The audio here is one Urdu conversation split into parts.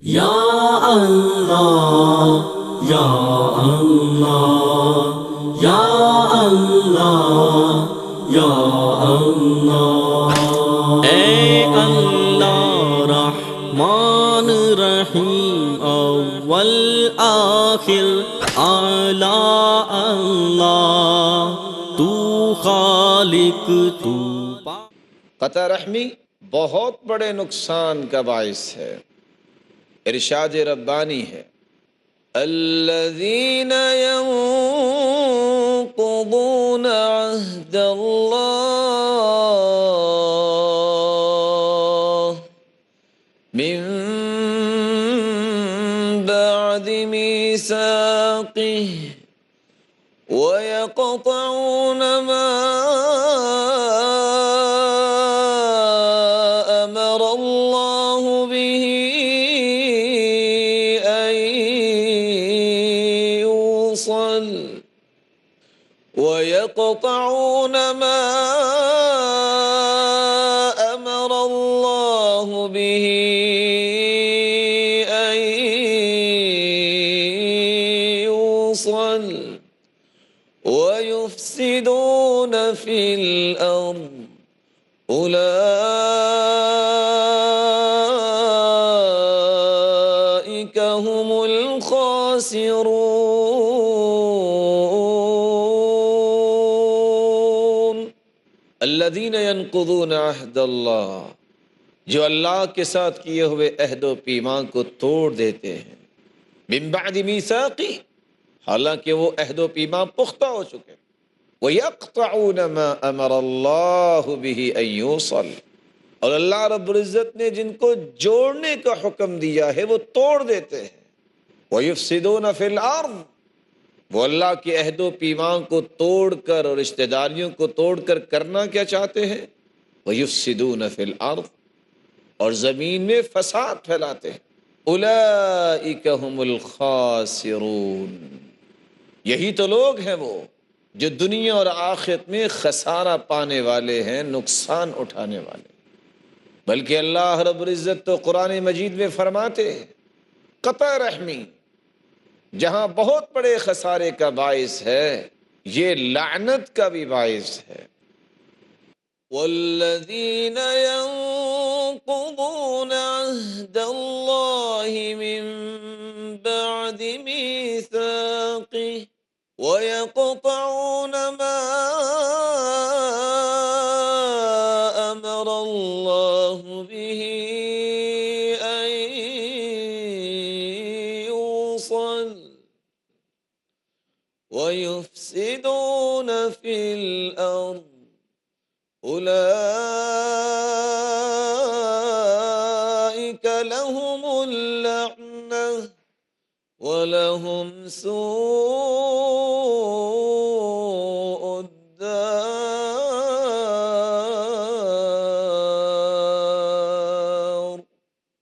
یا اللہ یا اللہ یا اللہ یا اللہ، اے اللہ رحمان رحیم اول آخر اعلی اللہ، تو خالق تو قطع رحمی بہت بڑے نقصان کا باعث ہے۔ ارشاد ربانی ہے، الذین ینقضون عہد اللہ من بعد میثاقہ وَيَقْطَعُونَ مَا أَمَرَ اللَّهُ بِهِ أَن يُوصَلَ وَيَقْطَعُونَ مَا أَمَرَ اللَّهُ بِهِ أَن يُوصَلَ وَيُفْسِدُونَ فِي الْأَرْضِ أُولَئِكَ هُمُ الْخَاسِرُونَ۔ الذین ينقضون عہد اللہ، جو اللہ کے ساتھ کیے ہوئے عہد و پیمان کو توڑ دیتے ہیں، من بعد میثاقہ، حالانکہ وہ عہد و پیمان پختہ ہو چکے، وَيَقْطَعُونَ مَا أَمَرَ اللَّهُ بِهِ أَن يُوصَلَ، اور اللہ رب العزت نے جن کو جوڑنے کا حکم دیا ہے وہ توڑ دیتے ہیں، وَيُفْسِدُونَ فِي الْأَرْضِ، وہ اللہ کے عہد و پیمان کو توڑ کر اور رشتہ داریوں کو توڑ کر کرنا کیا چاہتے ہیں؟ وَيُفْسِدُونَ فِي الْأَرْضِ، اور زمین میں فساد پھیلاتے ہیں، اولئک هم الخاسرون، یہی تو لوگ ہیں وہ جو دنیا اور آخرت میں خسارہ پانے والے ہیں، نقصان اٹھانے والے۔ بلکہ اللہ رب العزت تو قرآن مجید میں فرماتے ہیں، قطع رحمی جہاں بہت بڑے خسارے کا باعث ہے، یہ لعنت کا بھی باعث ہے۔ والذین ينقضون عہد اللہ من بعد میثاقہ وَيَقْطَعُونَ مَا أَمَرَ اللَّهُ بِهِ أَن يُوصَلَ وَيُفْسِدُونَ فِي الْأَرْضِ أُولَئِكَ لَهُمُ اللَّعْنَةُ وَلَهُمْ سُوءُ الدَّارِ،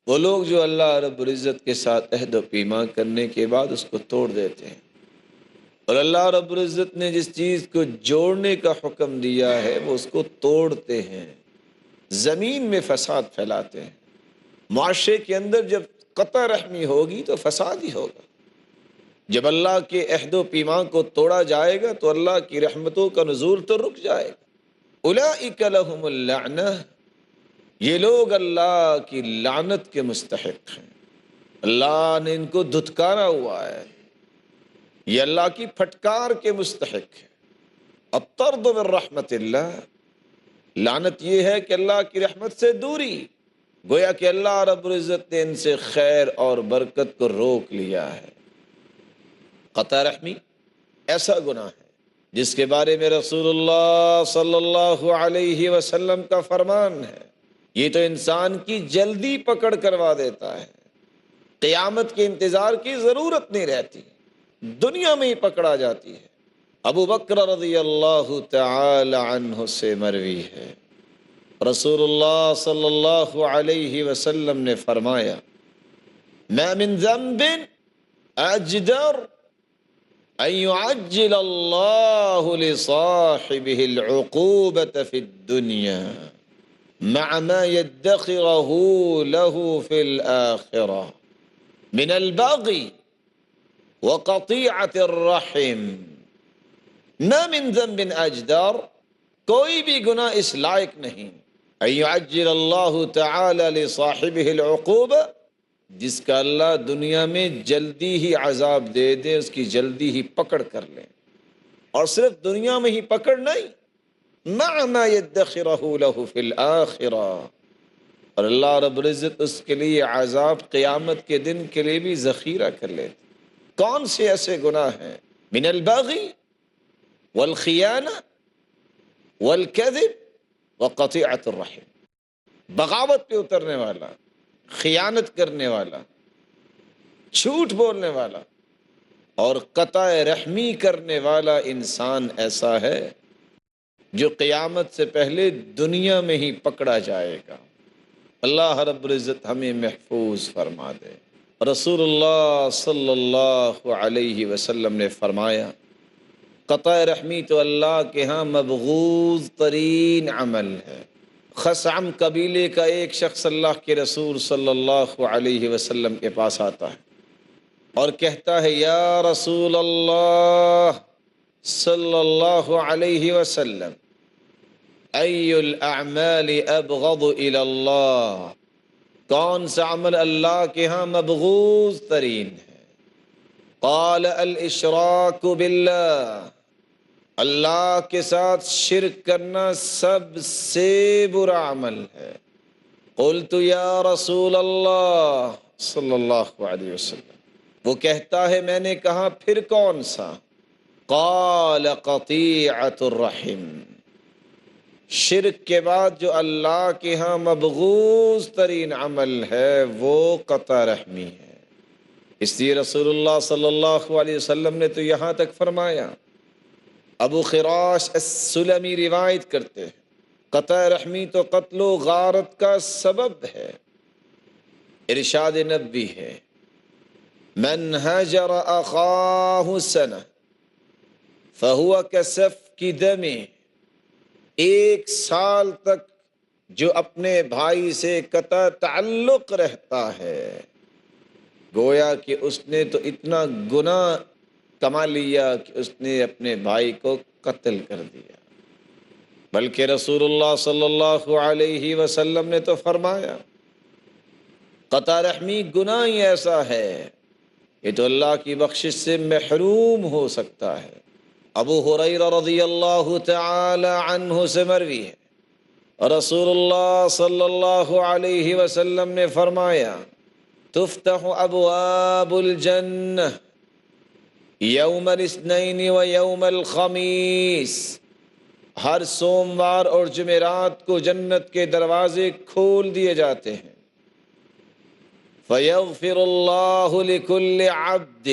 وہ لوگ جو اللہ رب العزت کے ساتھ عہد و پیمان کرنے کے بعد اس کو توڑ دیتے ہیں، اور اللہ رب العزت نے جس چیز کو جوڑنے کا حکم دیا ہے وہ اس کو توڑتے ہیں، زمین میں فساد پھیلاتے ہیں۔ معاشرے کے اندر جب قطع رحمی ہوگی تو فساد ہی ہوگا۔ جب اللہ کے عہد و پیمان کو توڑا جائے گا تو اللہ کی رحمتوں کا نزول تو رک جائے گا۔ اولئک لہم اللعنہ، یہ لوگ اللہ کی لعنت کے مستحق ہیں، اللہ نے ان کو دھتکارا ہوا ہے، یہ اللہ کی پھٹکار کے مستحق ہے۔ الطرد من رحمت اللہ، لعنت یہ ہے کہ اللہ کی رحمت سے دوری، گویا کہ اللہ رب العزت نے ان سے خیر اور برکت کو روک لیا ہے۔ قطع رحمی ایسا گناہ ہے جس کے بارے میں رسول اللہ صلی اللہ علیہ وسلم کا فرمان ہے، یہ تو انسان کی جلدی پکڑ کروا دیتا ہے، قیامت کے انتظار کی ضرورت نہیں رہتی، دنیا میں ہی پکڑا جاتی ہے۔ ابو بکر رضی اللہ تعالی عنہ سے مروی ہے، رسول اللہ صلی اللہ علیہ وسلم نے فرمایا، ما من ذنب اجدر ان يعجل اللہ لصاحبه العقوبة في الدنیا مع ما يدخره له في الآخرة، من البغی وقطیعۃ الرحم، ما من ذنب اجدر، کوئی بھی گناہ اس لائق نہیں ان یعجل اللہ تعالی لصاحبہ العقوبہ، جس کا اللہ دنیا میں جلدی ہی عذاب دے دے، اس کی جلدی ہی پکڑ کر لیں، اور صرف دنیا میں ہی پکڑ نہیں، مع ما يدخرہ لہ فی الآخرہ، اور اللہ رب العزت اس کے لیے عذاب قیامت کے دن کے لیے بھی ذخیرہ کر لیتے۔ کون سے ایسے گناہ ہیں؟ من البغی والخیانہ والکذب وقطیعۃ الرحم، بغاوت پہ اترنے والا، خیانت کرنے والا، جھوٹ بولنے والا اور قطع رحمی کرنے والا انسان ایسا ہے جو قیامت سے پہلے دنیا میں ہی پکڑا جائے گا۔ اللہ رب العزت ہمیں محفوظ فرما دے۔ رسول اللہ صلی اللہ علیہ وسلم نے فرمایا، قطع رحمی تو اللہ کے ہاں مبغوض ترین عمل ہے۔ خثعم قبیلے کا ایک شخص اللہ کے رسول صلی اللہ علیہ وسلم کے پاس آتا ہے اور کہتا ہے، یا رسول اللہ صلی اللہ علیہ وسلم، ای الاعمال ابغض الی اللہ، کون سا عمل اللہ کے ہاں مبغوض ترین ہے؟ قال الاشراک باللہ، اللہ کے ساتھ شرک کرنا سب سے برا عمل ہے۔ قلت یا رسول اللہ صلی اللہ علیہ وسلم، وہ کہتا ہے میں نے کہا پھر کون سا؟ قال قطیعۃ الرحم، شرک کے بعد جو اللہ کے ہاں مبغوض ترین عمل ہے وہ قطع رحمی ہے۔ اس لیے رسول اللہ صلی اللہ علیہ وسلم نے تو یہاں تک فرمایا، ابو خراش السلمی روایت کرتے ہیں، قطع رحمی تو قتل و غارت کا سبب ہے۔ ارشاد نبی ہے، من ہجر اخاہ سنہ فہو کسفک دمہ، ایک سال تک جو اپنے بھائی سے قطع تعلق رہتا ہے، گویا کہ اس نے تو اتنا گناہ کما لیا کہ اس نے اپنے بھائی کو قتل کر دیا۔ بلکہ رسول اللہ صلی اللہ علیہ وسلم نے تو فرمایا، قطع رحمی گناہ ہی ایسا ہے یہ تو اللہ کی بخشش سے محروم ہو سکتا ہے۔ ابو ہریرہ رضی اللہ تعالی عنہ سے مروی ہے، رسول اللہ صلی اللہ علیہ وسلم نے فرمایا، تفتح ابواب الجنہ یوم الاثنین و یوم الخمیس، ہر سوموار اور جمعرات کو جنت کے دروازے کھول دیے جاتے ہیں۔ فیغفر اللہ لکل عبد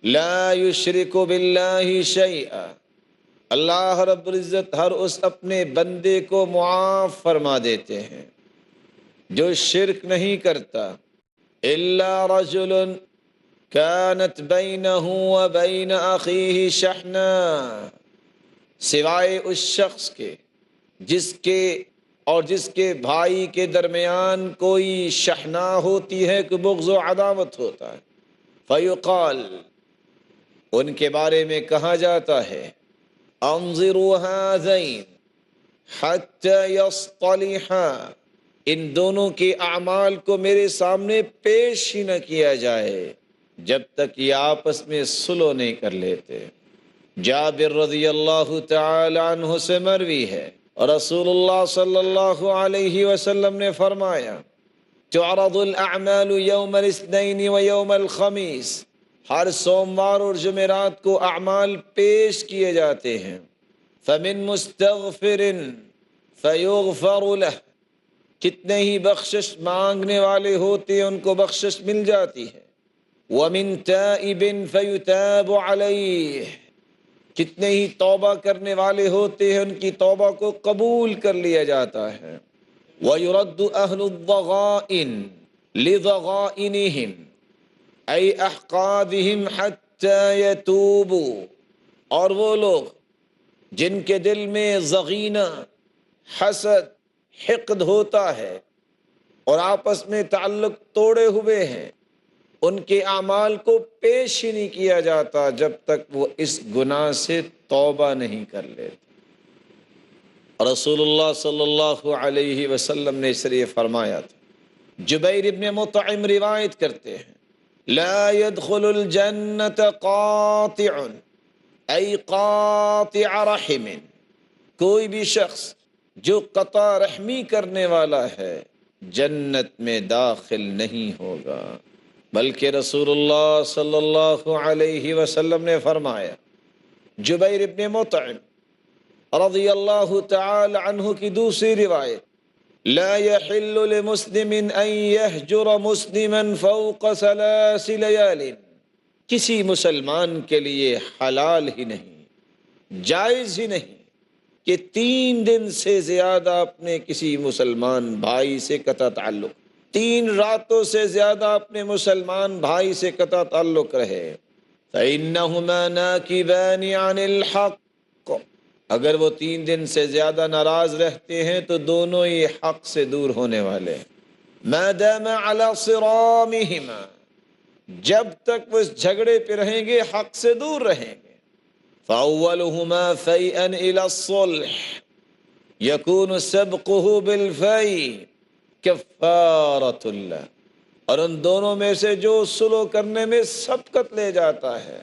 لا یشرک باللہ شیئا، اللہ رب العزت ہر اس اپنے بندے کو معاف فرما دیتے ہیں جو شرک نہیں کرتا، الا رجل كانت بينه وبين أخيه شحنا، سوائے اس شخص کے جس کے بھائی کے درمیان کوئی شحنا ہوتی ہے، کوئی بغض و عداوت ہوتا ہے، فیقال، ان کے بارے میں کہا جاتا ہے، انظروا هذین حتی یصطلحا، ان دونوں کے اعمال کو میرے سامنے پیش ہی نہ کیا جائے جب تک یہ آپس میں صلح نہیں کر لیتے۔ جابر رضی اللہ تعالی عنہ سے مروی ہے، رسول اللہ صلی اللہ علیہ وسلم نے فرمایا، تعرض الاعمال یوم الاثنین و یوم الخمیس، ہر سوموار اور جمعرات کو اعمال پیش کیے جاتے ہیں، فمن مستغفر فیغفر لہ، کتنے ہی بخشش مانگنے والے ہوتے ہیں ان کو بخشش مل جاتی ہے، وَمِن تَائِبٍ فَيُتَابُ عَلَيْهِ، کتنے ہی توبہ کرنے والے ہوتے ہیں ان کی توبہ کو قبول کر لیا جاتا ہے، وَيُرَدُّ أَهْلُ الضَّغَائِنِ لِضَغَائِنِهِمْ أَيْ أَحْقَادِهِمْ حَتَّى يَتُوبُوا، اور وہ لوگ جن کے دل میں ضغینہ، حسد، حقد ہوتا ہے اور آپس میں تعلق توڑے ہوئے ہیں، ان کے اعمال کو پیش ہی نہیں کیا جاتا جب تک وہ اس گناہ سے توبہ نہیں کر لیتے۔ رسول اللہ صلی اللہ علیہ وسلم نے اس لیے فرمایا تھا، جبیر ابن مطعم روایت کرتے ہیں، لا يدخل الجنت قاطع ای قاطع رحم، کوئی بھی شخص جو قطع رحمی کرنے والا ہے جنت میں داخل نہیں ہوگا، بلکہ رسول اللہ صلی اللہ علیہ وسلم نے فرمایا، جبیر ابن مطعم رضی اللہ تعالی عنہ کی دوسری روایت، لا يحل لمسلم ان يهجر مسلما فوق 3 لیال، کسی مسلمان کے لیے حلال ہی نہیں، جائز ہی نہیں کہ 3 دن سے زیادہ اپنے کسی مسلمان بھائی سے قطع تعلق، 3 راتوں سے زیادہ اپنے مسلمان بھائی سے قطع تعلق رہے، فإنهما ناكبان عن الحق، اگر وہ 3 دن سے زیادہ ناراض رہتے ہیں تو دونوں ہی حق سے دور ہونے والے ہیں، ما دام على صرامهما، جب تک وہ اس جھگڑے پہ رہیں گے حق سے دور رہیں گے، فأولهما فيئا إلى الصلح يكون سبقه بالفيء كفارة الله، اور ان دونوں میں سے جو صلح کرنے میں سبقت لے جاتا ہے،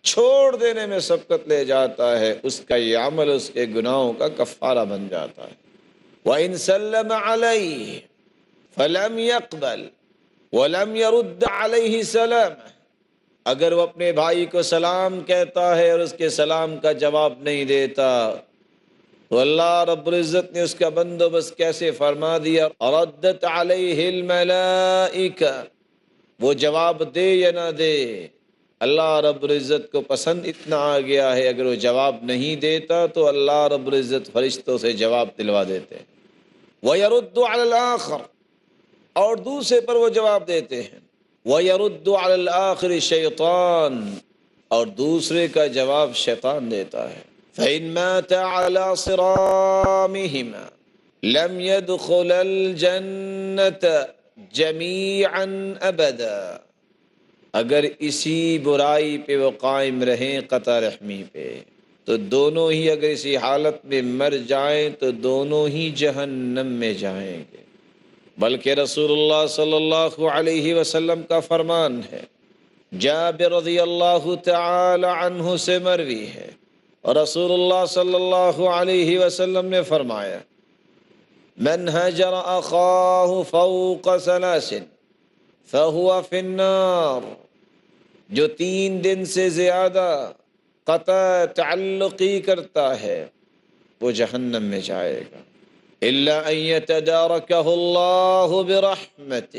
چھوڑ دینے میں سبقت لے جاتا ہے، اس کا یہ عمل اس کے گناہوں کا کفارہ بن جاتا ہے۔ وَإِن سَلَّمَ عَلَيْهِ فَلَمْ يَقْبَلْ وَلَمْ يَرُدَّ عَلَيْهِ سَلَامَهُ، اگر وہ اپنے بھائی کو سلام کہتا ہے اور اس کے سلام کا جواب نہیں دیتا تو اللہ رب العزت نے اس کا بندوبست کیسے فرما دیا، ردت علیہ الملائکہ، وہ جواب دے یا نہ دے، اللہ رب العزت کو پسند اتنا آ گیا ہے، اگر وہ جواب نہیں دیتا تو اللہ رب العزت فرشتوں سے جواب دلوا دیتے ہیں۔ وَيَرُدُّ عَلَى الْآخَرِ، اور دوسرے پر وہ جواب دیتے ہیں، وَيَرُدُّ عَلَى الْآخِرِ شیطان، اور دوسرے کا جواب شیطان دیتا ہے۔ فَإِن مَاتَ عَلَى صِرَامِهِمَا لَمْ يَدْخُلَ الْجَنَّةَ جَمِيعًا أَبَدًا، اگر اسی برائی پہ وہ قائم رہیں قطع رحمی پہ تو دونوں ہی اگر اسی حالت میں مر جائیں تو دونوں ہی جہنم میں جائیں گے، بلکہ رسول اللہ صلی اللہ علیہ وسلم کا فرمان ہے، جابر رضی اللہ تعالی عنہ سے مروی ہے، اور رسول اللہ صلی اللہ علیہ وسلم نے فرمایا، من ہجر اخاہ فوق 3 فہو فی النار، جو 3 دن سے زیادہ قطع تعلقی کرتا ہے وہ جہنم میں جائے گا، الا ان یتدارکہ اللہ برحمتہ،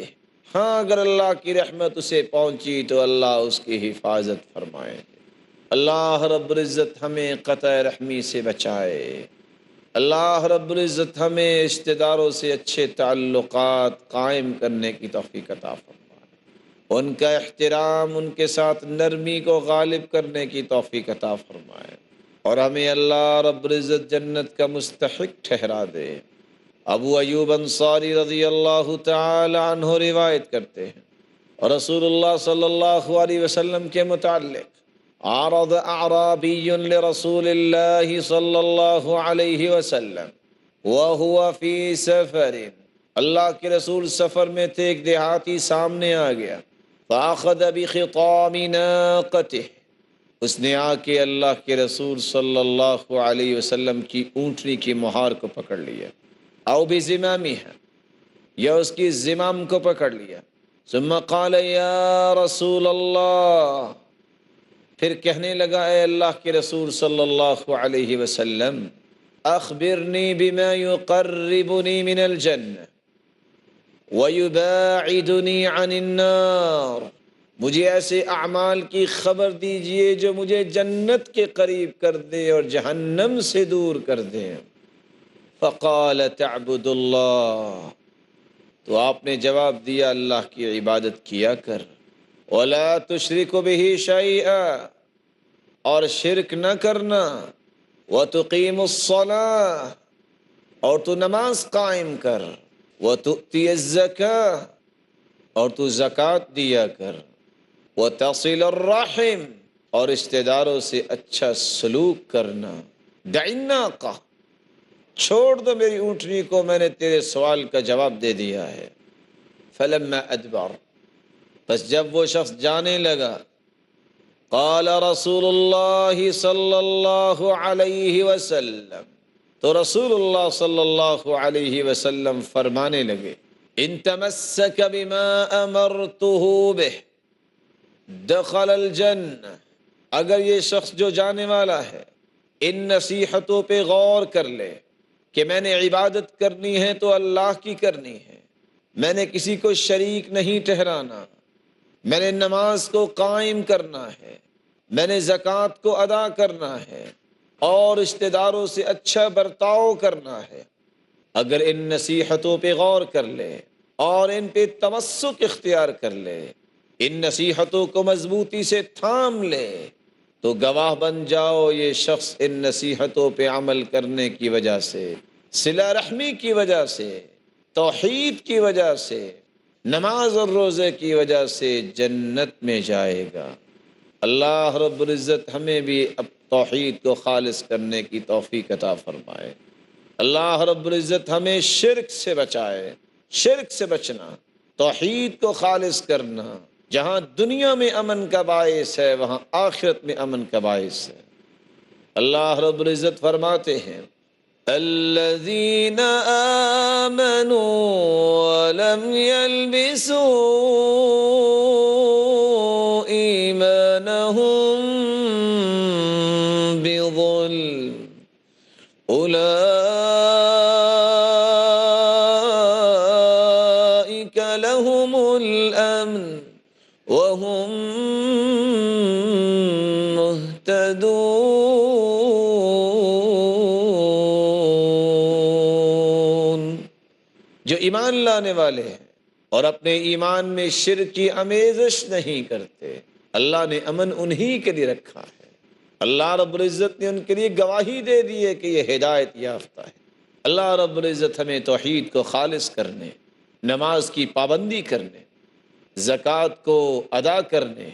ہاں اگر اللہ کی رحمت اسے پہنچی تو اللہ اس کی حفاظت فرمائے گے۔ اللہ رب العزت ہمیں قطع رحمی سے بچائے، اللہ رب العزت ہمیں رشتہ داروں سے اچھے تعلقات قائم کرنے کی توفیق عطا فرمائے، ان کا احترام، ان کے ساتھ نرمی کو غالب کرنے کی توفیق عطا فرمائے، اور ہمیں اللہ رب العزت جنت کا مستحق ٹھہرا دے۔ ابو ایوب انصاری رضی اللہ تعالی عنہ روایت کرتے ہیں، اور رسول اللہ صلی اللہ علیہ وسلم کے متعلق، عرض اعرابی لرسول اللہ صلی اللہ علیہ وسلم وہو فی سفر، اللہ کے رسول سفر میں تھے، ایک دیہاتی سامنے آ گیا، فاخذ بخطام ناقتہ، اس نے آ کے اللہ کے رسول صلی اللہ علیہ وسلم کی اونٹنی کی مہار کو پکڑ لیا، او بزمامہ، یا اس کی زمام کو پکڑ لیا، ثم قال یا رسول اللہ، پھر کہنے لگا اے اللہ کے رسول صلی اللہ علیہ وسلم، اخبرنی بما یقربنی من الجنہ وَيُبَاعِدُنِي عَنِ النَّارِ، مجھے ایسے اعمال کی خبر دیجئے جو مجھے جنت کے قریب کر دے اور جہنم سے دور کر دے۔ فَقَالَ تَعْبُدُ اللَّهِ، تو آپ نے جواب دیا اللہ کی عبادت کیا کر، وَلَا تُشْرِكُ بِهِ شَيْئًا، اور شرک نہ کرنا، وَتُقِيمُ الصَّلَاةَ، اور تو نماز قائم کر، وَتُؤْتِيَ الزَّكَاةَ، اور تو زکوٰۃ دیا کر، وتصل الرحم، اور رشتہ داروں سے اچھا سلوک کرنا۔ دع الناقہ، چھوڑ دو میری اونٹنی کو، میں نے تیرے سوال کا جواب دے دیا ہے۔ فلما ادبر، بس جب وہ شخص جانے لگا، قال رسول اللہ صلی اللہ علیہ وسلم، تو رسول اللہ صلی اللہ علیہ وسلم فرمانے لگے، ان تمسک بما امرته به دخل الجنہ، اگر یہ شخص جو جانے والا ہے ان نصیحتوں پہ غور کر لے کہ میں نے عبادت کرنی ہے تو اللہ کی کرنی ہے، میں نے کسی کو شریک نہیں ٹھہرانا، میں نے نماز کو قائم کرنا ہے، میں نے زکوٰۃ کو ادا کرنا ہے، اور رشتہ داروں سے اچھا برتاؤ کرنا ہے، اگر ان نصیحتوں پہ غور کر لے اور ان پہ تمسک اختیار کر لے، ان نصیحتوں کو مضبوطی سے تھام لے، تو گواہ بن جاؤ یہ شخص ان نصیحتوں پہ عمل کرنے کی وجہ سے، صلہ رحمی کی وجہ سے، توحید کی وجہ سے، نماز اور روزے کی وجہ سے جنت میں جائے گا۔ اللہ رب العزت ہمیں بھی اب توحید کو خالص کرنے کی توفیق عطا فرمائے۔ اللہ رب العزت ہمیں شرک سے بچائے، شرک سے بچنا، توحید کو خالص کرنا، جہاں دنیا میں امن کا باعث ہے وہاں آخرت میں امن کا باعث ہے۔ اللہ رب العزت فرماتے ہیں، الذین آمنوا ولم يلبسوا ایمانهم بظلم اولئک لهم الامن وهم مہتدون، جو ایمان لانے والے ہیں اور اپنے ایمان میں شرک کی آمیزش نہیں کرتے، اللہ نے امن انہی کے لیے رکھا ہے۔ اللہ رب العزت نے ان کے لیے گواہی دے دی ہے کہ یہ ہدایت یافتہ ہے۔ اللہ رب العزت ہمیں توحید کو خالص کرنے، نماز کی پابندی کرنے، زکوٰۃ کو ادا کرنے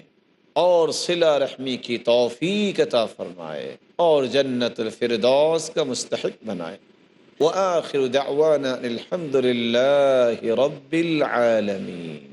اور صلہ رحمی کی توفیق عطا فرمائے اور جنت الفردوس کا مستحق بنائے۔ وآخر دعوانا الحمد للہ رب العالمین۔